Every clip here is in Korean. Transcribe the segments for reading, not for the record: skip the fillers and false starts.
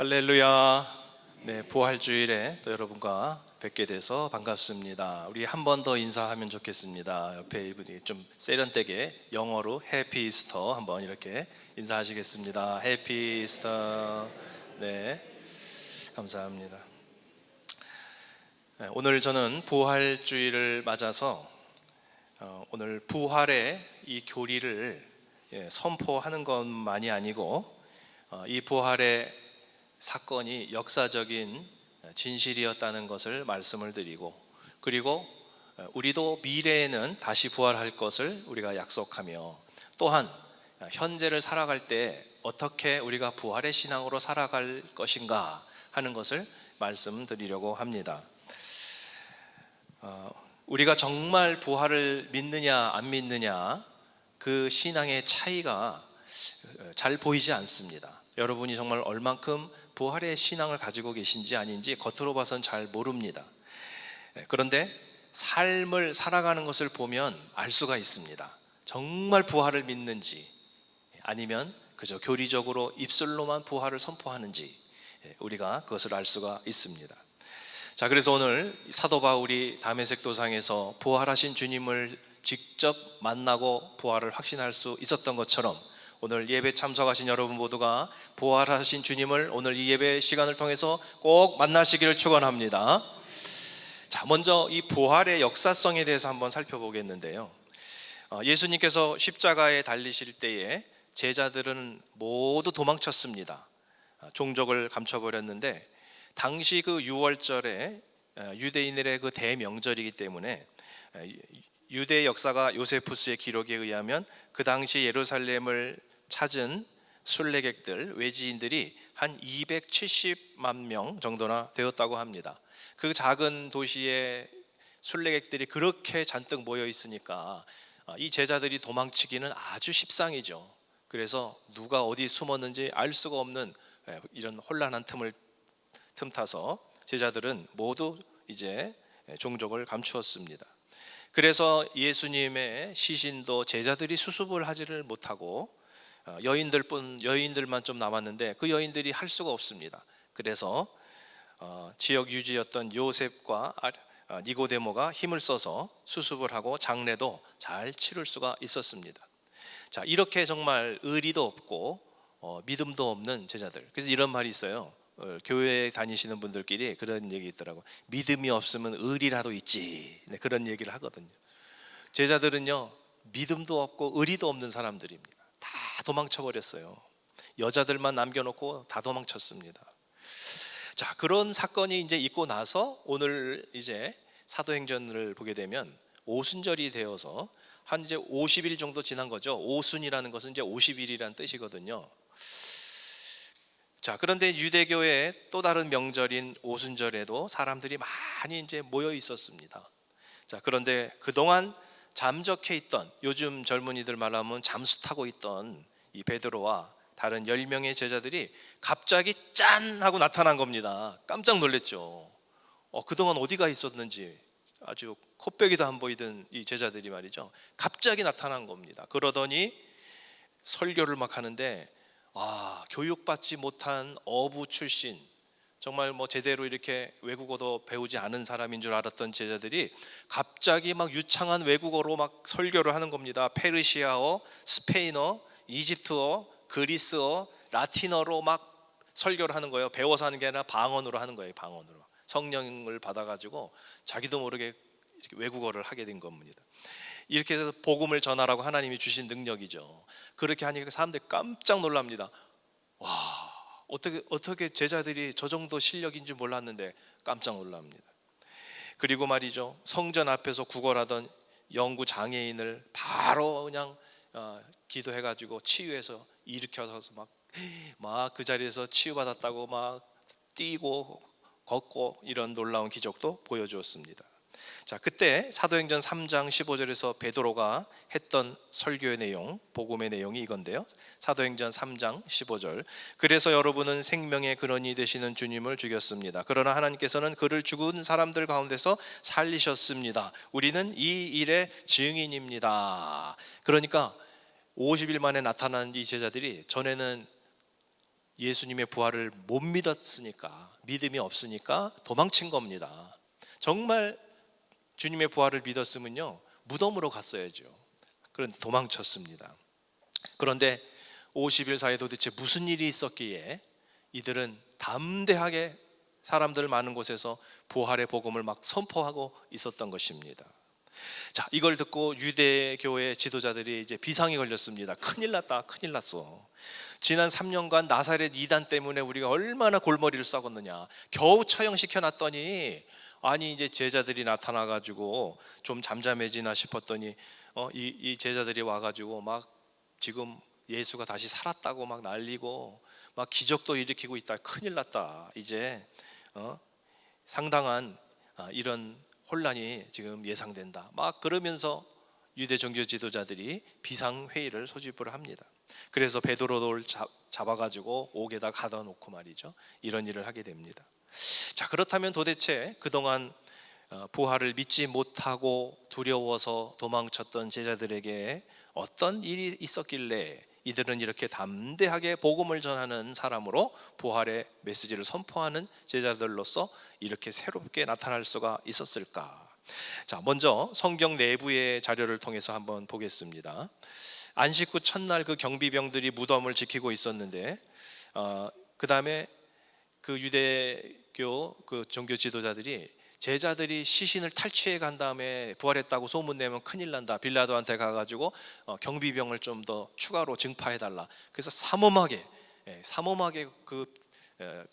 할렐루야. 네, 부활주일에 또 여러분과 뵙게 돼서 반갑습니다. 우리 한 번 더 인사하면 좋겠습니다. 옆에 이분이 좀 세련되게 영어로 해피 이스터 한번 이렇게 인사하시겠습니다. 해피 이스터. 네, 감사합니다. 네, 오늘 저는 부활주일을 맞아서 오늘 부활의 이 교리를 선포하는 것만이 아니고 이 부활의 사건이 역사적인 진실이었다는 것을 말씀을 드리고, 그리고 우리도 미래에는 다시 부활할 것을 우리가 약속하며, 또한 현재를 살아갈 때 어떻게 우리가 부활의 신앙으로 살아갈 것인가 하는 것을 말씀드리려고 합니다. 우리가 정말 부활을 믿느냐 안 믿느냐, 그 신앙의 차이가 잘 보이지 않습니다. 여러분이 정말 얼만큼 부활의 신앙을 가지고 계신지 아닌지 겉으로 봐서는 잘 모릅니다. 그런데 삶을 살아가는 것을 보면 알 수가 있습니다. 정말 부활을 믿는지, 아니면 그저 교리적으로 입술로만 부활을 선포하는지, 우리가 그것을 알 수가 있습니다. 자, 그래서 오늘 사도 바울이 다메섹 도상에서 부활하신 주님을 직접 만나고 부활을 확신할 수 있었던 것처럼, 오늘 예배 참석하신 여러분 모두가 부활하신 주님을 오늘 이 예배 시간을 통해서 꼭 만나시기를 축원합니다. 자, 먼저 이 부활의 역사성에 대해서 한번 살펴보겠는데요. 예수님께서 십자가에 달리실 때에 제자들은 모두 도망쳤습니다. 종족을 감춰버렸는데, 당시 그 6월절에 유대인들의 그 대명절이기 때문에 유대 역사가 요세푸스의 기록에 의하면 그 당시 예루살렘을 찾은 순례객들, 외지인들이 한 270만 명 정도나 되었다고 합니다. 그 작은 도시에 순례객들이 그렇게 잔뜩 모여 있으니까 이 제자들이 도망치기는 아주 십상이죠. 그래서 누가 어디 숨었는지 알 수가 없는 이런 혼란한 틈타서 제자들은 모두 이제 종족을 감추었습니다. 그래서 예수님의 시신도 제자들이 수습을 하지를 못하고 여인들만 좀 남았는데, 그 여인들이 할 수가 없습니다. 그래서 지역 유지였던 요셉과 니고데모가 힘을 써서 수습을 하고 장례도 잘 치를 수가 있었습니다. 자, 이렇게 정말 의리도 없고 믿음도 없는 제자들. 그래서 이런 말이 있어요. 교회에 다니시는 분들끼리 그런 얘기 있더라고요. 믿음이 없으면 의리라도 있지. 네, 그런 얘기를 하거든요. 제자들은요, 믿음도 없고 의리도 없는 사람들입니다. 다 도망쳐버렸어요. 여자들만 남겨놓고 다 도망쳤습니다. 자, 그런 사건이 이제 있고 나서 오늘 이제 사도행전을 보게 되면 오순절이 되어서 한 이제 50일 정도 지난 거죠. 오순이라는 것은 이제 50일이라는 뜻이거든요. 자, 그런데 유대교의 또 다른 명절인 오순절에도 사람들이 많이 이제 모여 있었습니다. 자, 그런데 그동안 잠적해 있던, 요즘 젊은이들 말하면 잠수 타고 있던 이 베드로와 다른 10명의 제자들이 갑자기 짠 하고 나타난 겁니다. 깜짝 놀랐죠. 그동안 어디가 있었는지 아주 코빼기도 안 보이던 이 제자들이 말이죠, 갑자기 나타난 겁니다. 그러더니 설교를 막 하는데, 교육받지 못한 어부 출신, 정말 제대로 이렇게 외국어도 배우지 않은 사람인 줄 알았던 제자들이 갑자기 막 유창한 외국어로 막 설교를 하는 겁니다. 페르시아어, 스페인어, 이집트어, 그리스어, 라틴어로 막 설교를 하는 거예요. 배워서 하는 게 아니라 방언으로 하는 거예요. 방언으로 성령을 받아가지고 자기도 모르게 이렇게 외국어를 하게 된 겁니다. 이렇게 해서 복음을 전하라고 하나님이 주신 능력이죠. 그렇게 하니까 사람들이 깜짝 놀랍니다. 와, 어떻게 제자들이 저 정도 실력인 줄 몰랐는데 깜짝 놀랍니다. 그리고 말이죠, 성전 앞에서 구걸하던 영구 장애인을 바로 그냥 기도해가지고 치유해서 일으켜서 막 그 자리에서 치유받았다고 막 뛰고 걷고, 이런 놀라운 기적도 보여주었습니다. 자, 그때 사도행전 3장 15절에서 베드로가 했던 설교의 내용, 복음의 내용이 이건데요. 사도행전 3장 15절. 그래서 여러분은 생명의 근원이 되시는 주님을 죽였습니다. 그러나 하나님께서는 그를 죽은 사람들 가운데서 살리셨습니다. 우리는 이 일의 증인입니다. 그러니까 50일 만에 나타난 이 제자들이 전에는 예수님의 부활을 못 믿었으니까, 믿음이 없으니까 도망친 겁니다. 정말 주님의 부활을 믿었으면요 무덤으로 갔어야죠. 그런데 도망쳤습니다. 그런데 50일 사이에 도대체 무슨 일이 있었기에 이들은 담대하게 사람들 많은 곳에서 부활의 복음을 막 선포하고 있었던 것입니다. 자, 이걸 듣고 유대교의 지도자들이 이제 비상이 걸렸습니다. 큰일 났다, 큰일 났어. 지난 3년간 나사렛 이단 때문에 우리가 얼마나 골머리를 썩었느냐. 겨우 처형시켜 놨더니 아니 이제 제자들이 나타나가지고 좀 잠잠해지나 싶었더니 이 제자들이 와가지고 막 지금 예수가 다시 살았다고 막 난리고 막 기적도 일으키고 있다. 큰일 났다. 이제 상당한 이런 혼란이 지금 예상된다. 막 그러면서 유대 종교 지도자들이 비상회의를 소집을 합니다. 그래서 베드로를 잡아가지고 옥에다 가둬 놓고 말이죠. 이런 일을 하게 됩니다. 자, 그렇다면 도대체 그동안 부활을 믿지 못하고 두려워서 도망쳤던 제자들에게 어떤 일이 있었길래 이들은 이렇게 담대하게 복음을 전하는 사람으로 부활의 메시지를 선포하는 제자들로서 이렇게 새롭게 나타날 수가 있었을까? 자, 먼저 성경 내부의 자료를 통해서 한번 보겠습니다. 안식 후 첫날 그 경비병들이 무덤을 지키고 있었는데 그 다음에 그 유대교 그 종교 지도자들이 제자들이 시신을 탈취해 간 다음에 부활했다고 소문내면 큰일 난다. 빌라도한테 가가지고 경비병을 좀 더 추가로 증파해달라. 그래서 삼엄하게 그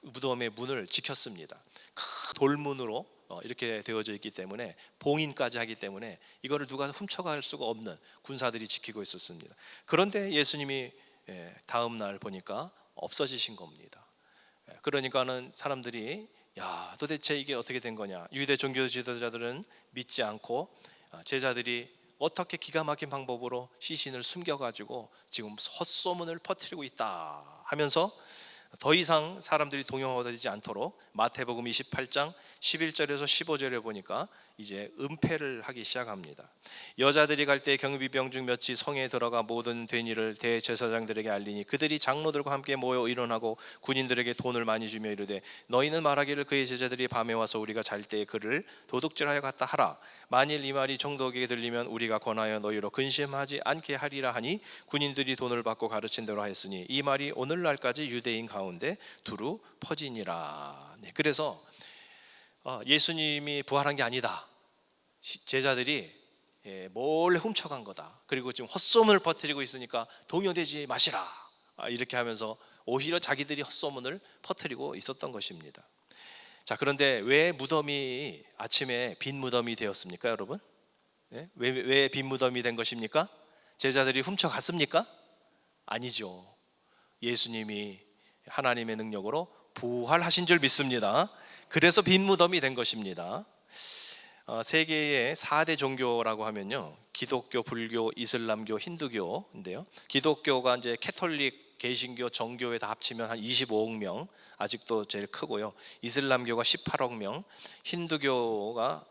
무덤의 문을 지켰습니다. 큰 돌문으로 이렇게 되어져 있기 때문에 봉인까지 하기 때문에 이거를 누가 훔쳐갈 수가 없는 군사들이 지키고 있었습니다. 그런데 예수님이 다음 날 보니까 없어지신 겁니다. 그러니까는 사람들이 야, 도대체 이게 어떻게 된 거냐. 유대 종교 지도자들은 믿지 않고 제자들이 어떻게 기가 막힌 방법으로 시신을 숨겨가지고 지금 헛소문을 퍼뜨리고 있다 하면서 더 이상 사람들이 동요되지 않도록 마태복음 28장 11절에서 15절에 보니까 이제 은폐를 하기 시작합니다. 여자들이 갈 때 경비병 중 몇이 성에 들어가 모든 된 일을 대제사장들에게 알리니 그들이 장로들과 함께 모여 의논하고 군인들에게 돈을 많이 주며 이르되 너희는 말하기를 그의 제자들이 밤에 와서 우리가 잘 때에 그를 도둑질하여 갔다 하라. 만일 이 말이 총독에게 들리면 우리가 권하여 너희로 근심하지 않게 하리라 하니 군인들이 돈을 받고 가르친 대로 하였으니 이 말이 오늘날까지 유대인 가운데 두루 퍼지니라. 그래서 예수님이 부활한 게 아니다. 제자들이 몰래 훔쳐간 거다. 그리고 지금 헛소문을 퍼뜨리고 있으니까 동요되지 마시라. 이렇게 하면서 오히려 자기들이 헛소문을 퍼뜨리고 있었던 것입니다. 자, 그런데 왜 무덤이 아침에 빈 무덤이 되었습니까, 여러분? 왜 빈 무덤이 된 것입니까? 제자들이 훔쳐갔습니까? 아니죠. 예수님이 하나님의 능력으로 부활하신 줄 믿습니다. 그래서 빈 무덤이 된 것입니다. 세계의 4대 종교라고 하면요, 기독교, 불교, 이슬람교, 힌두교인데요. 기독교가 이제 캐톨릭, 개신교, 정교회 다 합치면 한 25억 명, 아직도 제일 크고요. 이슬람교가 18억 명, 힌두교가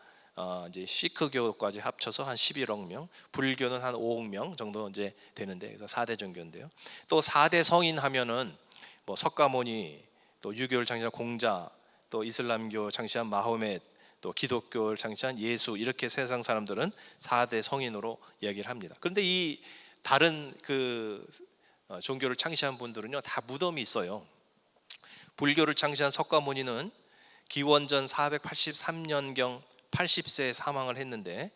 이제 시크교까지 합쳐서 한 11억 명, 불교는 한 5억 명 정도 이제 되는데, 그래서 4대 종교인데요. 또 4대 성인 하면은 뭐 석가모니, 또 유교를 창시한 공자, 또 이슬람교 창시한 마호멧, 또 기독교를 창시한 예수, 이렇게 세상 사람들은 4대 성인으로 이야기를 합니다. 그런데 이 다른 그 종교를 창시한 분들은요 다 무덤이 있어요. 불교를 창시한 석가모니는 기원전 483년경 80세에 사망을 했는데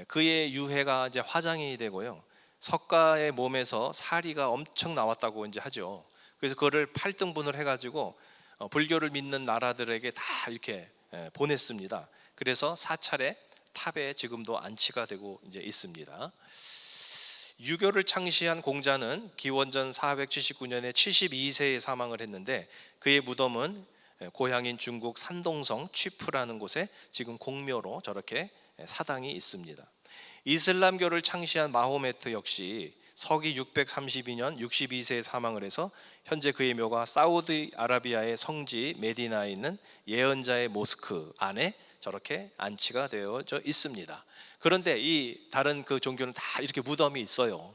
그의 유해가 이제 화장이 되고요, 석가의 몸에서 사리가 엄청 나왔다고 이제 하죠. 그래서 그거를 8등분을 해가지고 불교를 믿는 나라들에게 다 이렇게 보냈습니다. 그래서 사찰의 탑에 지금도 안치가 되고 이제 있습니다. 유교를 창시한 공자는 기원전 479년에 72세에 사망을 했는데 그의 무덤은 고향인 중국 산동성 취프라는 곳에 지금 공묘로 저렇게 사당이 있습니다. 이슬람교를 창시한 마호메트 역시 서기 632년 62세에 사망을 해서 현재 그의 묘가 사우디아라비아의 성지 메디나에 있는 예언자의 모스크 안에 저렇게 안치가 되어져 있습니다. 그런데 이 다른 그 종교는 다 이렇게 무덤이 있어요.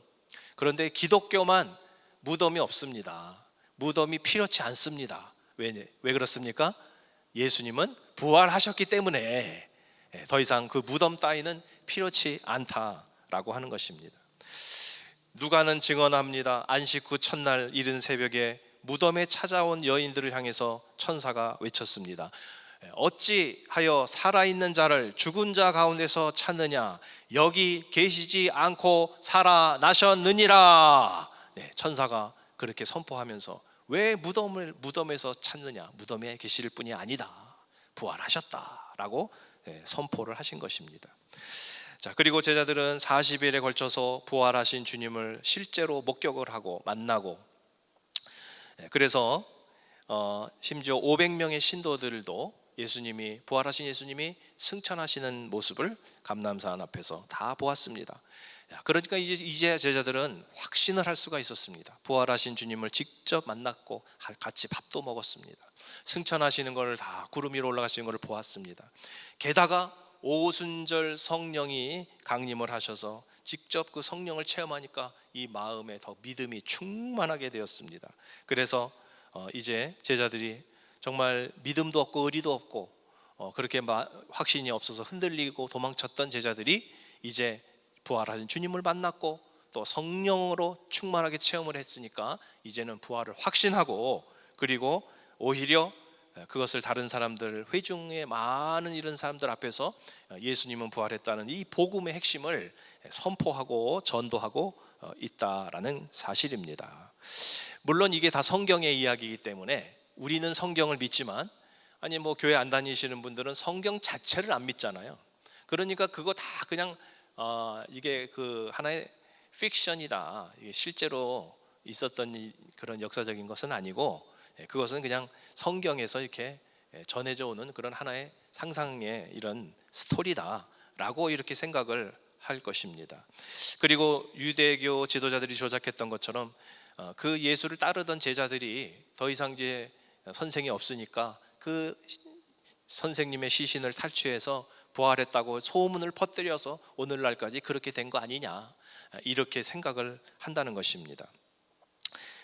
그런데 기독교만 무덤이 없습니다. 무덤이 필요치 않습니다. 왜 그렇습니까? 예수님은 부활하셨기 때문에 더 이상 그 무덤 따위는 필요치 않다라고 하는 것입니다. 누가는 증언합니다. 안식 후 첫날 이른 새벽에 무덤에 찾아온 여인들을 향해서 천사가 외쳤습니다. 어찌하여 살아있는 자를 죽은 자 가운데서 찾느냐? 여기 계시지 않고 살아나셨느니라. 천사가 그렇게 선포하면서 왜 무덤에서 찾느냐? 무덤에 계실 분이 아니다. 부활하셨다라고 선포를 하신 것입니다. 자, 그리고 제자들은 40일에 걸쳐서 부활하신 주님을 실제로 목격을 하고 만나고, 그래서 심지어 500명의 신도들도 부활하신 예수님이 승천하시는 모습을 감람산 앞에서 다 보았습니다. 그러니까 이제 제자들은 확신을 할 수가 있었습니다. 부활하신 주님을 직접 만났고 같이 밥도 먹었습니다. 승천하시는 것을 다 구름 위로 올라가시는 것을 보았습니다. 게다가 오순절 성령이 강림을 하셔서 직접 그 성령을 체험하니까 이 마음에 더 믿음이 충만하게 되었습니다. 그래서 이제 제자들이 정말 믿음도 없고 의리도 없고 그렇게 확신이 없어서 흔들리고 도망쳤던 제자들이 이제 부활하신 주님을 만났고 또 성령으로 충만하게 체험을 했으니까 이제는 부활을 확신하고, 그리고 오히려 그것을 다른 사람들, 회중의 많은 이런 사람들 앞에서 예수님은 부활했다는 이 복음의 핵심을 선포하고 전도하고 있다라는 사실입니다. 물론 이게 다 성경의 이야기이기 때문에 우리는 성경을 믿지만, 아니 교회 안 다니시는 분들은 성경 자체를 안 믿잖아요. 그러니까 그거 다 그냥 이게 그 하나의 픽션이다, 이게 실제로 있었던 그런 역사적인 것은 아니고, 그것은 그냥 성경에서 이렇게 전해져 오는 그런 하나의 상상의 이런 스토리다라고 이렇게 생각을 할 것입니다. 그리고 유대교 지도자들이 조작했던 것처럼 그 예수를 따르던 제자들이 더 이상 이제 선생이 없으니까 그 선생님의 시신을 탈취해서 부활했다고 소문을 퍼뜨려서 오늘날까지 그렇게 된 거 아니냐, 이렇게 생각을 한다는 것입니다.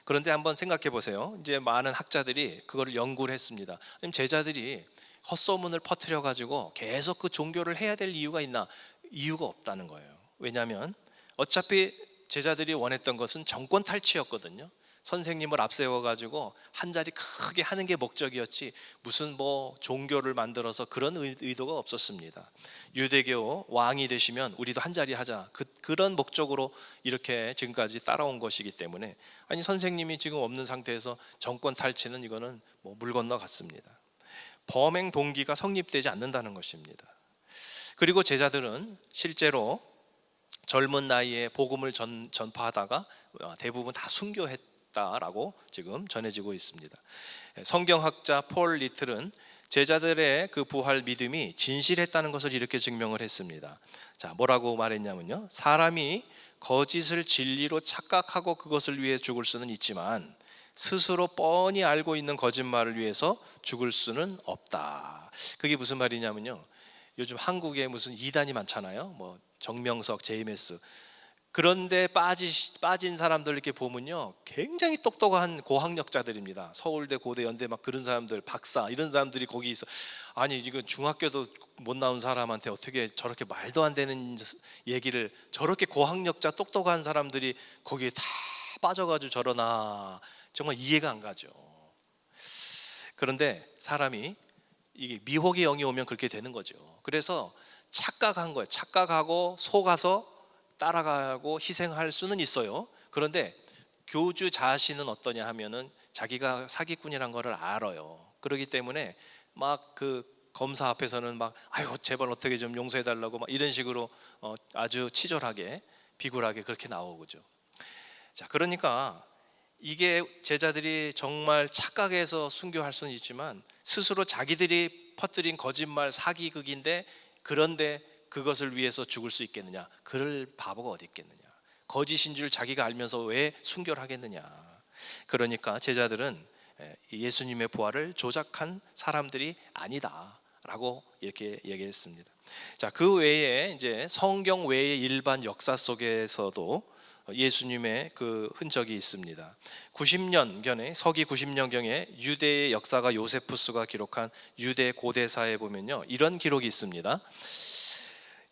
그런데 한번 생각해 보세요. 이제 많은 학자들이 그거를 연구를 했습니다. 제자들이 헛소문을 퍼뜨려 가지고 계속 그 종교를 해야 될 이유가 있나? 이유가 없다는 거예요. 왜냐하면 어차피 제자들이 원했던 것은 정권 탈취였거든요. 선생님을 앞세워 가지고 한 자리 크게 하는 게 목적이었지 무슨 종교를 만들어서 그런 의도가 없었습니다. 유대교 왕이 되시면 우리도 한 자리 하자, 그런 목적으로 이렇게 지금까지 따라온 것이기 때문에, 아니 선생님이 지금 없는 상태에서 정권 탈취는 이거는 물 건너 갔습니다. 범행 동기가 성립되지 않는다는 것입니다. 그리고 제자들은 실제로 젊은 나이에 복음을 전파하다가 대부분 다 순교했다라고 지금 전해지고 있습니다. 성경학자 폴 리틀은 제자들의 그 부활 믿음이 진실했다는 것을 이렇게 증명을 했습니다. 자, 뭐라고 말했냐면요, 사람이 거짓을 진리로 착각하고 그것을 위해 죽을 수는 있지만 스스로 뻔히 알고 있는 거짓말을 위해서 죽을 수는 없다. 그게 무슨 말이냐면요, 요즘 한국에 무슨 이단이 많잖아요. 정명석, JMS. 그런데 빠진 사람들 이렇게 보면요, 굉장히 똑똑한 고학력자들입니다. 서울대, 고대, 연대 그런 사람들, 박사 이런 사람들이 거기 있어. 아니 이거 중학교도 못 나온 사람한테 어떻게 저렇게 말도 안 되는 얘기를, 저렇게 고학력자 똑똑한 사람들이 거기에 다 빠져가지고 저러나, 정말 이해가 안 가죠. 그런데 사람이 이게 미혹의 영이 오면 그렇게 되는 거죠. 그래서 착각한 거예요. 착각하고 속아서 따라가고 희생할 수는 있어요. 그런데 교주 자신은 어떠냐 하면은 자기가 사기꾼이란 거를 알아요. 그렇기 때문에 그 검사 앞에서는 아유 제발 어떻게 좀 용서해 달라고 이런 식으로 아주 치졸하게 비굴하게 그렇게 나오죠. 자, 그러니까 이게 제자들이 정말 착각해서 순교할 수는 있지만 스스로 자기들이 퍼뜨린 거짓말 사기극인데, 그런데 그것을 위해서 죽을 수 있겠느냐? 그럴 바보가 어디 있겠느냐? 거짓인 줄 자기가 알면서 왜 순교를 하겠느냐? 그러니까 제자들은 예수님의 부활을 조작한 사람들이 아니다라고 이렇게 얘기했습니다. 자, 그 외에 이제 성경 외의 일반 역사 속에서도 예수님의 그 흔적이 있습니다. 90년경에 서기 90년경에 유대의 역사가 요세푸스가 기록한 유대 고대사에 보면요, 이런 기록이 있습니다.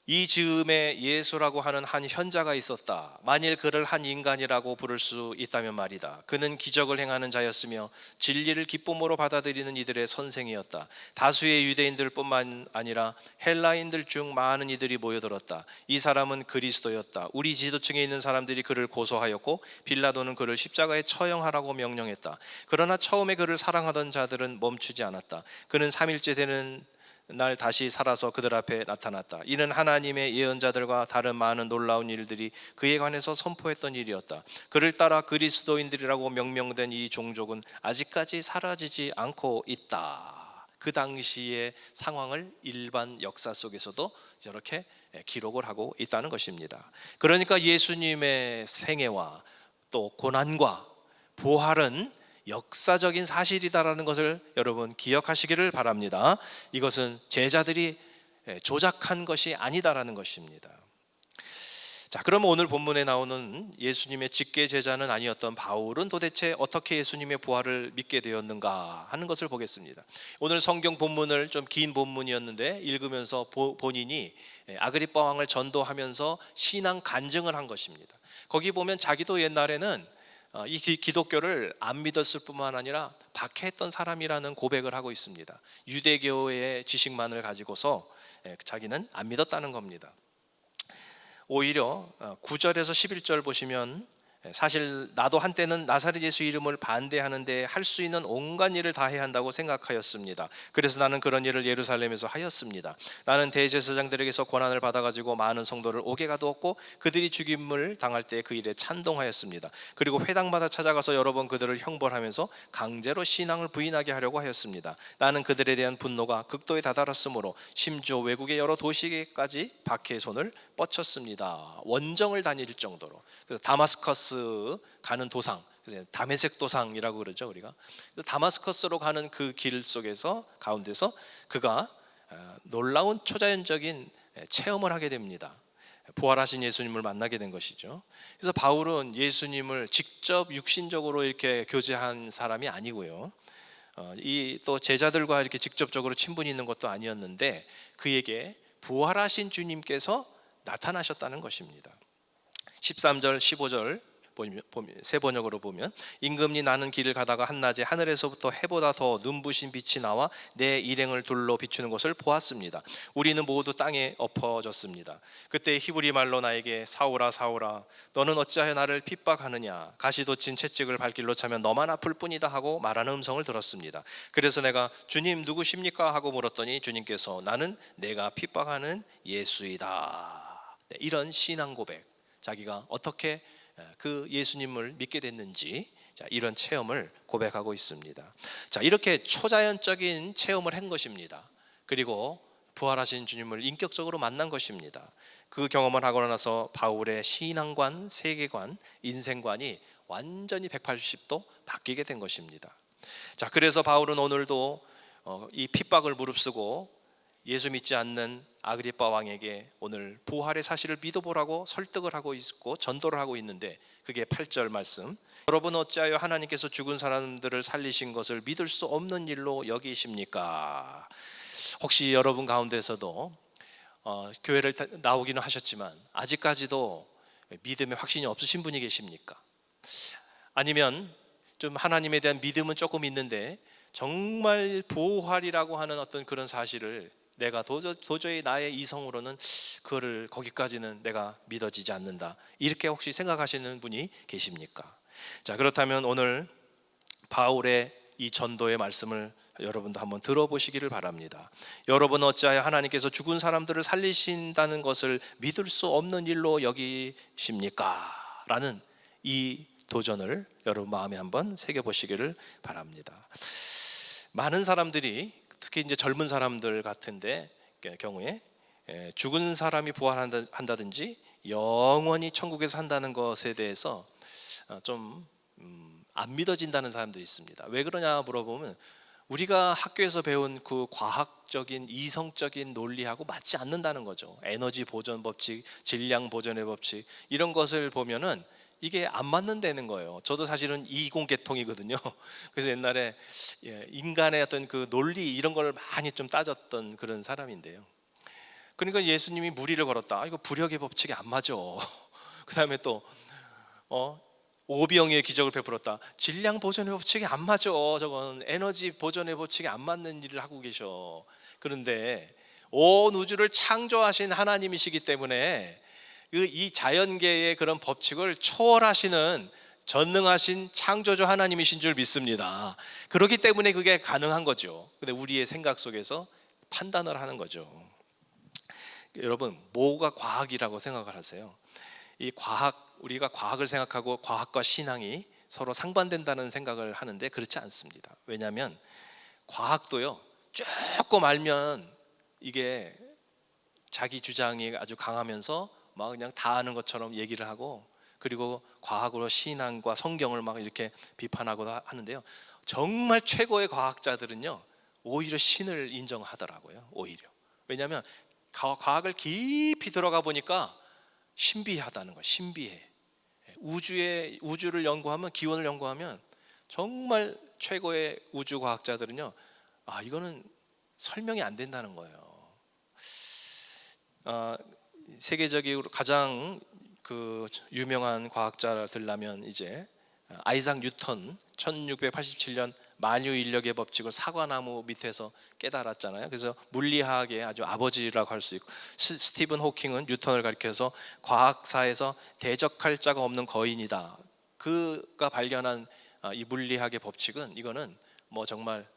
이 즈음에 예수라고 하는 한 현자가 있었다. 만일 그를 한 인간이라고 부를 수 있다면 말이다. 그는 기적을 행하는 자였으며 진리를 기쁨으로 받아들이는 이들의 선생이었다. 다수의 유대인들뿐만 아니라 헬라인들 중 많은 이들이 모여들었다. 이 사람은 그리스도였다. 우리 지도층에 있는 사람들이 그를 고소하였고 빌라도는 그를 십자가에 처형하라고 명령했다. 그러나 처음에 그를 사랑하던 자들은 멈추지 않았다. 그는 3일째 되는 날 다시 살아서 그들 앞에 나타났다. 이는 하나님의 예언자들과 다른 많은 놀라운 일들이 그에 관해서 선포했던 일이었다. 그를 따라 그리스도인들이라고 명명된 이 종족은 아직까지 사라지지 않고 있다. 그 당시의 상황을 일반 역사 속에서도 이렇게 기록을 하고 있다는 것입니다. 그러니까 예수님의 생애와 또 고난과 부활은 역사적인 사실이다라는 것을 여러분 기억하시기를 바랍니다. 이것은 제자들이 조작한 것이 아니다라는 것입니다. 자, 그럼 오늘 본문에 나오는 예수님의 직계 제자는 아니었던 바울은 도대체 어떻게 예수님의 부활을 믿게 되었는가 하는 것을 보겠습니다. 오늘 성경 본문을 좀 긴 본문이었는데 읽으면서 본인이 아그리빠 왕을 전도하면서 신앙 간증을 한 것입니다. 거기 보면 자기도 옛날에는 이 기독교를 안 믿었을 뿐만 아니라 박해했던 사람이라는 고백을 하고 있습니다. 유대교의 지식만을 가지고서 자기는 안 믿었다는 겁니다. 오히려 9절에서 11절 보시면 사실 나도 한때는 나사렛 예수 이름을 반대하는데 할 수 있는 온갖 일을 다 해야 한다고 생각하였습니다. 그래서 나는 그런 일을 예루살렘에서 하였습니다. 나는 대제사장들에게서 권한을 받아가지고 많은 성도를 옥에 가두었고 그들이 죽임을 당할 때 그 일에 찬동하였습니다. 그리고 회당마다 찾아가서 여러 번 그들을 형벌하면서 강제로 신앙을 부인하게 하려고 하였습니다. 나는 그들에 대한 분노가 극도에 다다랐으므로 심지어 외국의 여러 도시에까지 박해의 손을 뻗쳤습니다. 원정을 다닐 정도로. 그래서 다마스커스 가는 도상, 다메섹 도상이라고 그러죠 우리가. 다마스커스로 가는 그 길 속에서 가운데서 그가 놀라운 초자연적인 체험을 하게 됩니다. 부활하신 예수님을 만나게 된 것이죠. 그래서 바울은 예수님을 직접 육신적으로 이렇게 교제한 사람이 아니고요, 이 또 제자들과 이렇게 직접적으로 친분이 있는 것도 아니었는데 그에게 부활하신 주님께서 나타나셨다는 것입니다. 13절 15절 세 번역으로 보면 임금니 나는 길을 가다가 한낮에 하늘에서부터 해보다 더 눈부신 빛이 나와 내 일행을 둘러 비추는 것을 보았습니다. 우리는 모두 땅에 엎어졌습니다. 그때 히브리 말로 나에게 사울아 사울아 너는 어찌하여 나를 핍박하느냐, 가시돋친 채찍을 발길로 차면 너만 아플 뿐이다 하고 말하는 음성을 들었습니다. 그래서 내가 주님 누구십니까 하고 물었더니 주님께서 나는 내가 핍박하는 예수이다. 이런 신앙 고백, 자기가 어떻게 그 예수님을 믿게 됐는지 이런 체험을 고백하고 있습니다. 자, 이렇게 초자연적인 체험을 한 것입니다. 그리고 부활하신 주님을 인격적으로 만난 것입니다. 그 경험을 하고 나서 바울의 신앙관, 세계관, 인생관이 완전히 180도 바뀌게 된 것입니다. 자, 그래서 바울은 오늘도 이 핍박을 무릅쓰고 예수 믿지 않는 아그리빠 왕에게 오늘 부활의 사실을 믿어보라고 설득을 하고 있고 전도를 하고 있는데, 그게 8절 말씀, 여러분 어찌하여 하나님께서 죽은 사람들을 살리신 것을 믿을 수 없는 일로 여기십니까? 혹시 여러분 가운데서도 교회를 나오기는 하셨지만 아직까지도 믿음에 확신이 없으신 분이 계십니까? 아니면 좀 하나님에 대한 믿음은 조금 있는데 정말 부활이라고 하는 어떤 그런 사실을 내가 도저히 나의 이성으로는 그거를 거기까지는 내가 믿어지지 않는다, 이렇게 혹시 생각하시는 분이 계십니까? 자, 그렇다면 오늘 바울의 이 전도의 말씀을 여러분도 한번 들어보시기를 바랍니다. 여러분 어찌하여 하나님께서 죽은 사람들을 살리신다는 것을 믿을 수 없는 일로 여기십니까? 라는 이 도전을 여러분 마음에 한번 새겨보시기를 바랍니다. 많은 사람들이 특히 이제 젊은 사람들 같은데 경우에 죽은 사람이 부활한다든지 영원히 천국에서 산다는 것에 대해서 좀 안 믿어진다는 사람들이 있습니다. 왜 그러냐 물어보면 우리가 학교에서 배운 그 과학적인 이성적인 논리하고 맞지 않는다는 거죠. 에너지 보존 법칙, 질량 보존의 법칙, 이런 것을 보면은 이게 안 맞는다는 거예요. 저도 사실은 이공계통이거든요. 그래서 옛날에 인간의 어떤 그 논리 이런 걸 많이 좀 따졌던 그런 사람인데요. 그러니까 예수님이 무리를 걸었다. 이거 부력의 법칙이 안 맞아. 그 다음에 또 오병이의 기적을 베풀었다. 질량 보존의 법칙이 안 맞아. 저건 에너지 보존의 법칙이 안 맞는 일을 하고 계셔. 그런데 온 우주를 창조하신 하나님이시기 때문에 이 자연계의 그런 법칙을 초월하시는 전능하신 창조주 하나님이신 줄 믿습니다. 그렇기 때문에 그게 가능한 거죠. 근데 우리의 생각 속에서 판단을 하는 거죠. 여러분, 뭐가 과학이라고 생각을 하세요? 이 과학, 우리가 과학을 생각하고 과학과 신앙이 서로 상반된다는 생각을 하는데 그렇지 않습니다. 왜냐하면 과학도요, 조금 알면 이게 자기 주장이 아주 강하면서 막 그냥 다 아는 것처럼 얘기를 하고, 그리고 과학으로 신앙과 성경을 막 이렇게 비판하고 하는데요, 정말 최고의 과학자들은요 오히려 신을 인정하더라고요. 오히려. 왜냐하면 과학을 깊이 들어가 보니까 신비하다는 거예요. 신비해. 우주를 연구하면, 기원을 연구하면 정말 최고의 우주 과학자들은요, 이거는 설명이 안 된다는 거예요. 세계적으로 가장 그 유명한 과학자들라면 이제 아이작 뉴턴, 1687년 만유인력의 법칙을 사과나무 밑에서 깨달았잖아요. 그래서 물리학의 아주 아버지라고 할 수 있고, 스티븐 호킹은 뉴턴을 가리켜서 과학사에서 대적할 자가 없는 거인이다. 그가 발견한 이 물리학의 법칙은, 이거는 뭐 정말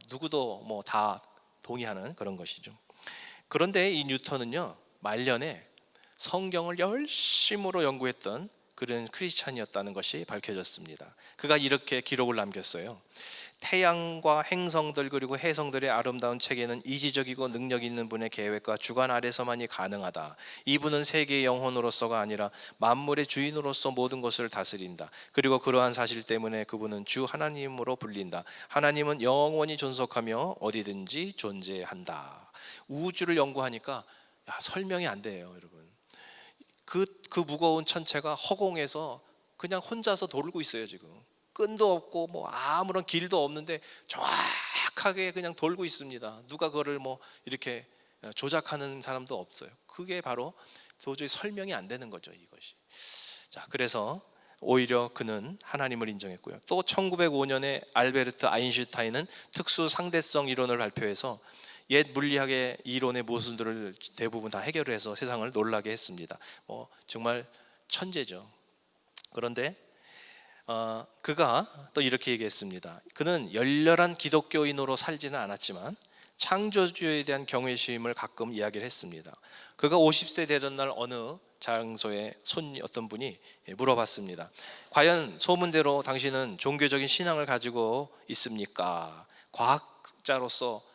누구도 뭐 다 동의하는 그런 것이죠. 그런데 이 뉴턴은요, 말년에 성경을 열심으로 연구했던 그런 크리스찬이었다는 것이 밝혀졌습니다. 그가 이렇게 기록을 남겼어요. 태양과 행성들 그리고 해성들의 아름다운 체계는 이지적이고 능력 있는 분의 계획과 주관 아래서만이 가능하다. 이분은 세계의 영혼으로서가 아니라 만물의 주인으로서 모든 것을 다스린다. 그리고 그러한 사실 때문에 그분은 주 하나님으로 불린다. 하나님은 영원히 존속하며 어디든지 존재한다. 우주를 연구하니까 설명이 안 돼요, 여러분. 그 무거운 천체가 허공에서 그냥 혼자서 돌고 있어요. 지금 끈도 없고 뭐 아무런 길도 없는데 정확하게 그냥 돌고 있습니다. 누가 그거를 뭐 이렇게 조작하는 사람도 없어요. 그게 바로 도저히 설명이 안 되는 거죠, 이것이. 자, 그래서 오히려 그는 하나님을 인정했고요. 또 1905년에 알베르트 아인슈타인은 특수 상대성 이론을 발표해서 옛 물리학의 이론의 모순들을 대부분 다 해결을 해서 세상을 놀라게 했습니다. 정말 천재죠. 그런데 그가 또 이렇게 얘기했습니다. 그는 열렬한 기독교인으로 살지는 않았지만 창조주에 대한 경외심을 가끔 이야기를 했습니다. 그가 50세 되던 날 어느 장소에 어떤 분이 물어봤습니다. 과연 소문대로 당신은 종교적인 신앙을 가지고 있습니까? 과학자로서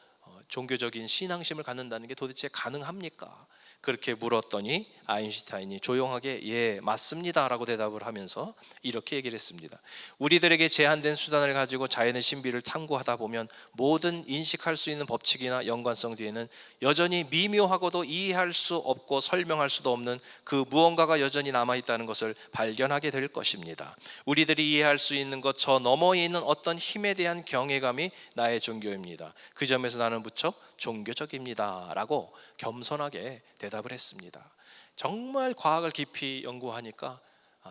종교적인 신앙심을 갖는다는 게 도대체 가능합니까? 그렇게 물었더니 아인슈타인이 조용하게 예, 맞습니다 라고 대답을 하면서 이렇게 얘기를 했습니다. 우리들에게 제한된 수단을 가지고 자연의 신비를 탐구하다 보면 모든 인식할 수 있는 법칙이나 연관성 뒤에는 여전히 미묘하고도 이해할 수 없고 설명할 수도 없는 그 무언가가 여전히 남아있다는 것을 발견하게 될 것입니다. 우리들이 이해할 수 있는 것 저 너머에 있는 어떤 힘에 대한 경외감이 나의 종교입니다. 그 점에서 나는 무척 종교적입니다 라고 겸손하게 대답을 했습니다. 정말 과학을 깊이 연구하니까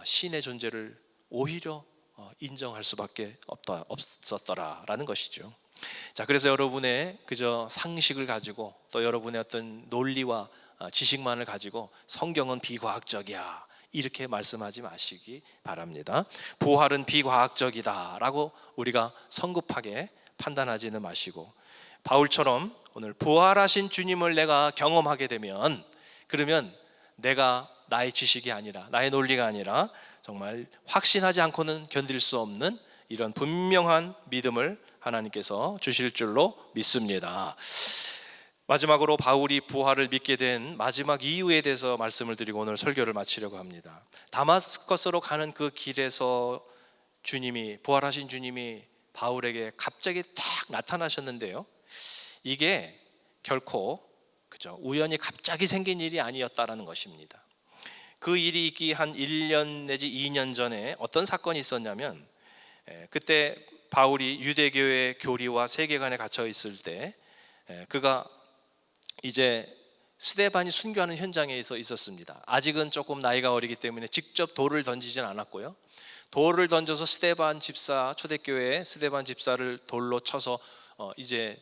신의 존재를 오히려 인정할 수밖에 없었더라라는 것이죠. 자, 그래서 여러분의 그저 상식을 가지고 또 여러분의 어떤 논리와 지식만을 가지고 성경은 비과학적이야 이렇게 말씀하지 마시기 바랍니다. 부활은 비과학적이다 라고 우리가 성급하게 판단하지는 마시고, 바울처럼 오늘 부활하신 주님을 내가 경험하게 되면, 그러면 내가 나의 지식이 아니라 나의 논리가 아니라 정말 확신하지 않고는 견딜 수 없는 이런 분명한 믿음을 하나님께서 주실 줄로 믿습니다. 마지막으로 바울이 부활을 믿게 된 마지막 이유에 대해서 말씀을 드리고 오늘 설교를 마치려고 합니다. 다마스커스로 가는 그 길에서 부활하신 주님이 바울에게 갑자기 탁 나타나셨는데요, 이게 결코 우연히 갑자기 생긴 일이 아니었다라는 것입니다. 그 일이 있기 한 1년 내지 2년 전에 어떤 사건이 있었냐면, 그때 바울이 유대교의 교리와 세계관에 갇혀 있을 때 그가 이제 스데반이 순교하는 현장에 있었습니다. 아직은 조금 나이가 어리기 때문에 직접 돌을 던지진 않았고요, 돌을 던져서 스데반 집사, 초대교회 스데반 집사를 돌로 쳐서 이제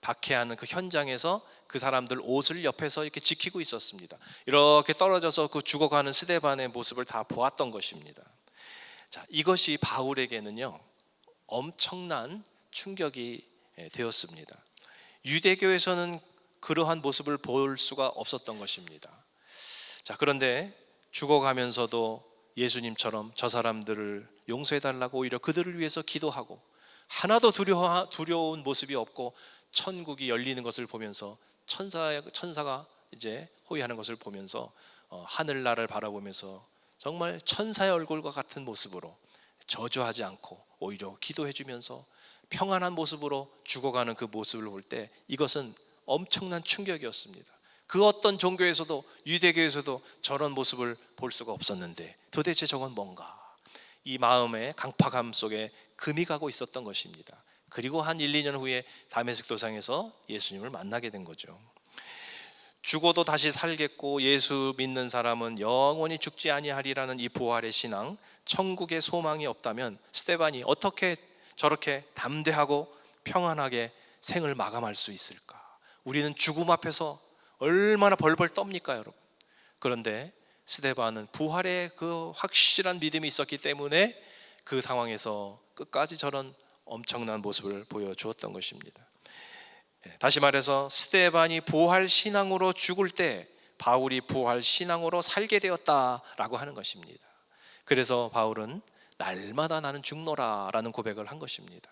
박해하는 그 현장에서 그 사람들 옷을 옆에서 이렇게 지키고 있었습니다. 이렇게 떨어져서 그 죽어가는 스데반의 모습을 다 보았던 것입니다. 자, 이것이 바울에게는요 엄청난 충격이 되었습니다. 유대교에서는 그러한 모습을 볼 수가 없었던 것입니다. 자, 그런데 죽어가면서도 예수님처럼 저 사람들을 용서해달라고 오히려 그들을 위해서 기도하고, 하나도 두려운 모습이 없고 천국이 열리는 것을 보면서 천사가 이제 호위하는 것을 보면서 하늘나라를 바라보면서 정말 천사의 얼굴과 같은 모습으로 저주하지 않고 오히려 기도해 주면서 평안한 모습으로 죽어가는 그 모습을 볼 때 이것은 엄청난 충격이었습니다. 그 어떤 종교에서도, 유대교에서도 저런 모습을 볼 수가 없었는데 도대체 저건 뭔가, 이 마음의 강팍함 속에 금이 가고 있었던 것입니다. 그리고 한 1, 2년 후에 다메섹 도상에서 예수님을 만나게 된 거죠. 죽어도 다시 살겠고 예수 믿는 사람은 영원히 죽지 아니하리라는 이 부활의 신앙, 천국의 소망이 없다면 스데반이 어떻게 저렇게 담대하고 평안하게 생을 마감할 수 있을까? 우리는 죽음 앞에서 얼마나 벌벌 떱니까, 여러분? 그런데 스데반은 부활의 그 확실한 믿음이 있었기 때문에 그 상황에서 끝까지 저런 엄청난 모습을 보여주었던 것입니다. 다시 말해서 스데반이 부활 신앙으로 죽을 때 바울이 부활 신앙으로 살게 되었다라고 하는 것입니다. 그래서 바울은 날마다 나는 죽노라 라는 고백을 한 것입니다.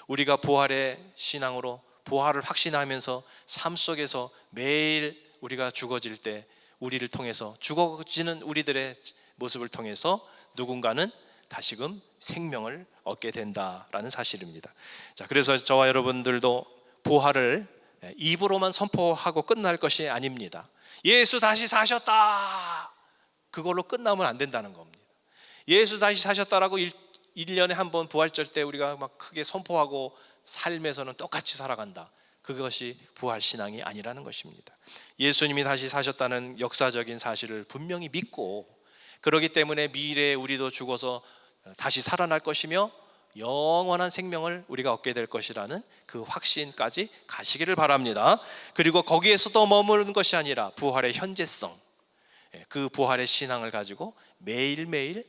우리가 부활의 신앙으로 부활을 확신하면서 삶 속에서 매일 우리가 죽어질 때 우리를 통해서, 죽어지는 우리들의 모습을 통해서 누군가는 다시금 생명을 얻게 된다라는 사실입니다. 자, 그래서 저와 여러분들도 부활을 입으로만 선포하고 끝날 것이 아닙니다. 예수 다시 사셨다, 그걸로 끝나면 안 된다는 겁니다. 예수 다시 사셨다라고 1년에 한 번 부활절 때 우리가 막 크게 선포하고 삶에서는 똑같이 살아간다, 그것이 부활신앙이 아니라는 것입니다. 예수님이 다시 사셨다는 역사적인 사실을 분명히 믿고, 그렇기 때문에 미래에 우리도 죽어서 다시 살아날 것이며 영원한 생명을 우리가 얻게 될 것이라는 그 확신까지 가시기를 바랍니다. 그리고 거기에서도 머무르는 것이 아니라 부활의 현재성, 그 부활의 신앙을 가지고 매일매일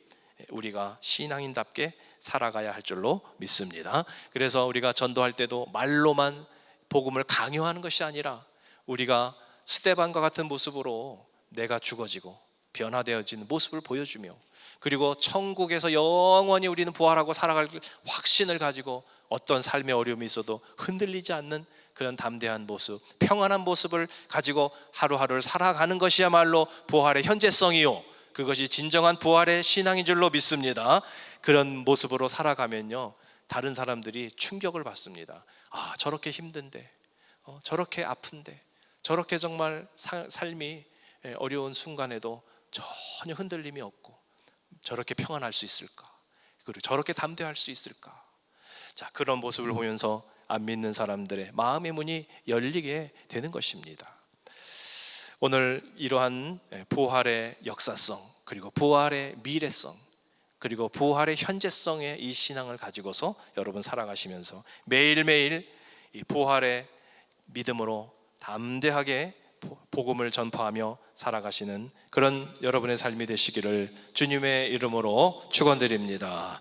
우리가 신앙인답게 살아가야 할 줄로 믿습니다. 그래서 우리가 전도할 때도 말로만 복음을 강요하는 것이 아니라 우리가 스데반과 같은 모습으로 내가 죽어지고 변화되어지는 모습을 보여주며, 그리고 천국에서 영원히 우리는 부활하고 살아갈 확신을 가지고 어떤 삶의 어려움이 있어도 흔들리지 않는 그런 담대한 모습, 평안한 모습을 가지고 하루하루를 살아가는 것이야말로 부활의 현재성이요, 그것이 진정한 부활의 신앙인 줄로 믿습니다. 그런 모습으로 살아가면요 다른 사람들이 충격을 받습니다. 아, 저렇게 힘든데, 저렇게 아픈데, 저렇게 정말 삶이 어려운 순간에도 전혀 흔들림이 없고 저렇게 평안할 수 있을까? 그리고 저렇게 담대할 수 있을까? 자, 그런 모습을 보면서 안 믿는 사람들의 마음의 문이 열리게 되는 것입니다. 오늘 이러한 부활의 역사성, 그리고 부활의 미래성, 그리고 부활의 현재성의 이 신앙을 가지고서 여러분 살아가시면서 매일매일 이 부활의 믿음으로 담대하게 복음을 전파하며 살아가시는 그런 여러분의 삶이 되시기를 주님의 이름으로 축원드립니다.